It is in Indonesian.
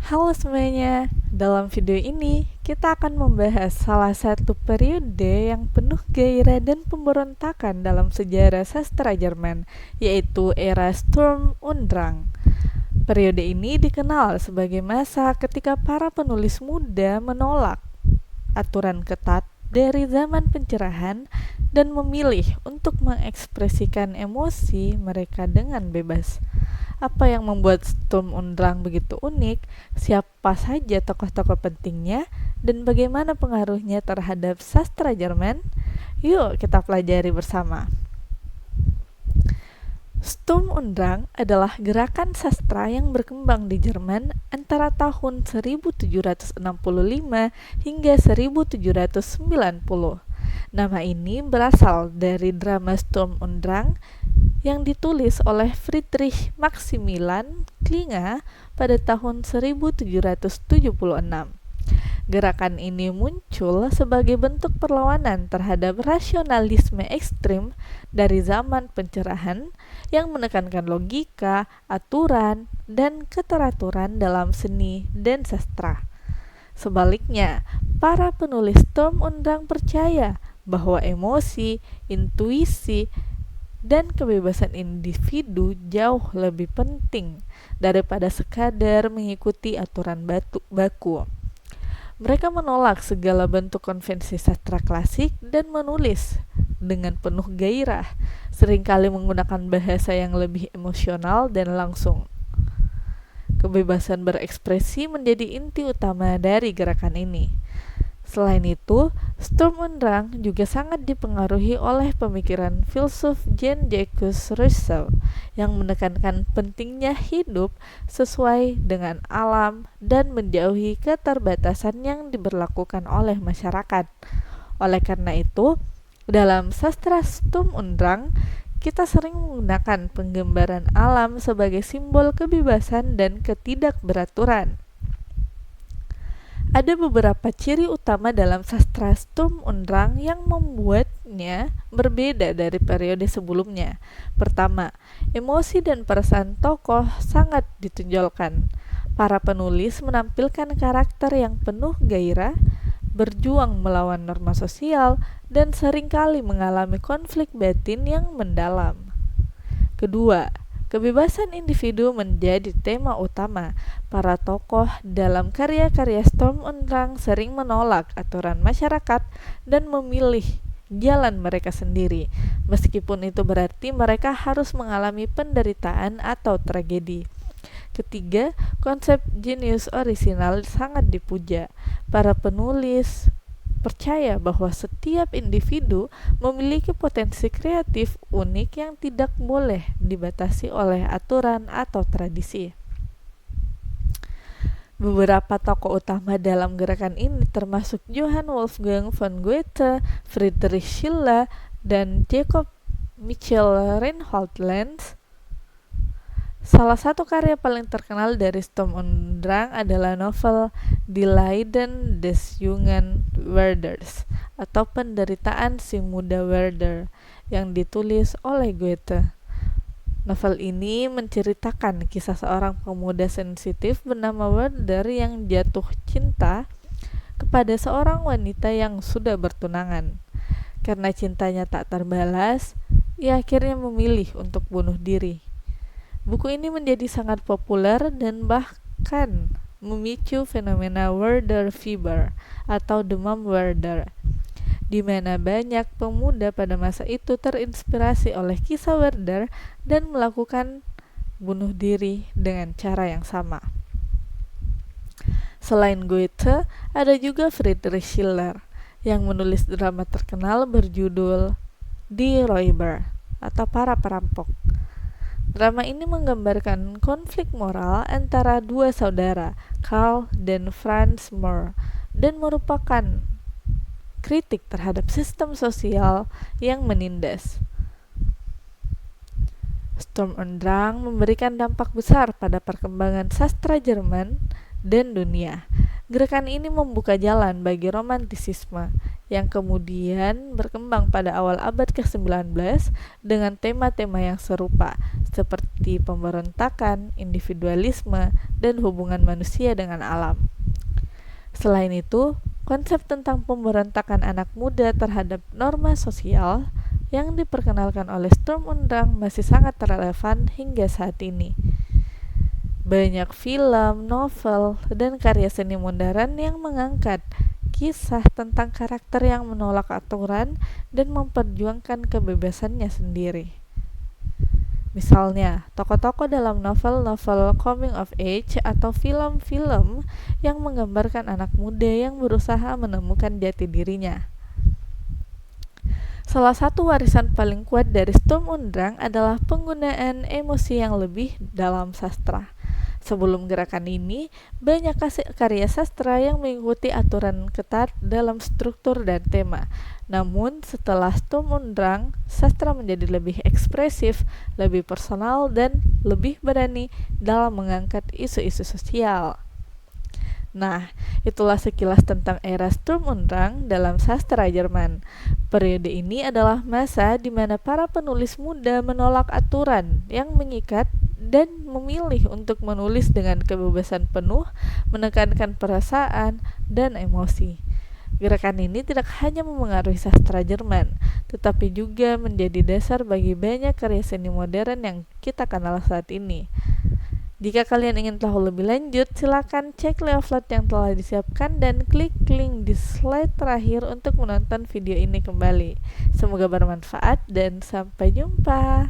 Halo semuanya, dalam video ini kita akan membahas salah satu periode yang penuh gairah dan pemberontakan dalam sejarah sastra Jerman, yaitu era Sturm und Drang. Periode ini dikenal sebagai masa ketika para penulis muda menolak aturan ketat dari zaman pencerahan dan memilih untuk mengekspresikan emosi mereka dengan bebas. Apa yang membuat Sturm und Drang begitu unik, siapa saja tokoh-tokoh pentingnya, dan bagaimana pengaruhnya terhadap sastra Jerman? Yuk kita pelajari bersama. Sturm und Drang adalah gerakan sastra yang berkembang di Jerman antara tahun 1765 hingga 1790. Nama ini berasal dari drama Sturm und Drang yang ditulis oleh Friedrich Maximilian Klinger pada tahun 1776. Gerakan ini muncul sebagai bentuk perlawanan terhadap rasionalisme ekstrim dari zaman pencerahan yang menekankan logika, aturan, dan keteraturan dalam seni dan sastra. Sebaliknya, para penulis Sturm und Drang percaya bahwa emosi, intuisi, dan kebebasan individu jauh lebih penting daripada sekadar mengikuti aturan baku. Mereka menolak segala bentuk konvensi sastra klasik dan menulis dengan penuh gairah, seringkali menggunakan bahasa yang lebih emosional dan langsung. Kebebasan berekspresi menjadi inti utama dari gerakan ini. Selain itu, Sturm und Drang juga sangat dipengaruhi oleh pemikiran filsuf Jean-Jacques Rousseau yang menekankan pentingnya hidup sesuai dengan alam dan menjauhi keterbatasan yang diberlakukan oleh masyarakat. Oleh karena itu, dalam sastra Sturm und Drang, kita sering menggunakan penggambaran alam sebagai simbol kebebasan dan ketidakberaturan. Ada beberapa ciri utama dalam sastra Sturm und Drang yang membuatnya berbeda dari periode sebelumnya. Pertama, emosi dan perasaan tokoh sangat ditonjolkan. Para penulis menampilkan karakter yang penuh gairah, berjuang melawan norma sosial, dan seringkali mengalami konflik batin yang mendalam. Kedua, kebebasan individu menjadi tema utama. Para tokoh dalam karya-karya Sturm und Drang sering menolak aturan masyarakat dan memilih jalan mereka sendiri, meskipun itu berarti mereka harus mengalami penderitaan atau tragedi. Ketiga, konsep genius orisinal sangat dipuja. Para penulis percaya bahwa setiap individu memiliki potensi kreatif unik yang tidak boleh dibatasi oleh aturan atau tradisi. Beberapa tokoh utama dalam gerakan ini termasuk Johann Wolfgang von Goethe, Friedrich Schiller, dan Jacob Michael Reinhold Lenz. Salah satu karya paling terkenal dari Sturm und Drang adalah novel Die Leiden des jungen Werders atau Penderitaan si muda Werder yang ditulis oleh Goethe. Novel ini menceritakan kisah seorang pemuda sensitif bernama Werder yang jatuh cinta kepada seorang wanita yang sudah bertunangan. Karena cintanya tak terbalas, ia akhirnya memilih untuk bunuh diri. Buku ini menjadi sangat populer dan bahkan memicu fenomena Werder Fever atau demam Werder, di mana banyak pemuda pada masa itu terinspirasi oleh kisah Werder dan melakukan bunuh diri dengan cara yang sama. Selain Goethe, ada juga Friedrich Schiller yang menulis drama terkenal berjudul Die Räuber atau Para Perampok. Drama ini menggambarkan konflik moral antara dua saudara, Karl dan Franz Mohr, dan merupakan kritik terhadap sistem sosial yang menindas. Sturm und Drang memberikan dampak besar pada perkembangan sastra Jerman dan dunia. Gerakan ini membuka jalan bagi romantisisme yang kemudian berkembang pada awal abad ke-19 dengan tema-tema yang serupa seperti pemberontakan, individualisme, dan hubungan manusia dengan alam. Selain itu, konsep tentang pemberontakan anak muda terhadap norma sosial yang diperkenalkan oleh Sturm und Drang masih sangat relevan hingga saat ini. Banyak film, novel, dan karya seni modern yang mengangkat kisah tentang karakter yang menolak aturan dan memperjuangkan kebebasannya sendiri. Misalnya, tokoh-tokoh dalam novel-novel coming of age atau film-film yang menggambarkan anak muda yang berusaha menemukan jati dirinya. Salah satu warisan paling kuat dari Sturm und Drang adalah penggunaan emosi yang lebih dalam sastra. Sebelum gerakan ini, banyak karya sastra yang mengikuti aturan ketat dalam struktur dan tema. Namun, setelah Sturm und Drang, sastra menjadi lebih ekspresif, lebih personal, dan lebih berani dalam mengangkat isu-isu sosial. Nah, itulah sekilas tentang era Sturm und Drang dalam sastra Jerman. Periode ini adalah masa di mana para penulis muda menolak aturan yang mengikat dan memilih untuk menulis dengan kebebasan penuh, menekankan perasaan dan emosi. Gerakan ini tidak hanya memengaruhi sastra Jerman, tetapi juga menjadi dasar bagi banyak karya seni modern yang kita kenal saat ini. Jika kalian ingin tahu lebih lanjut, silakan cek leaflet yang telah disiapkan dan klik link di slide terakhir untuk menonton video ini kembali. Semoga bermanfaat dan sampai jumpa.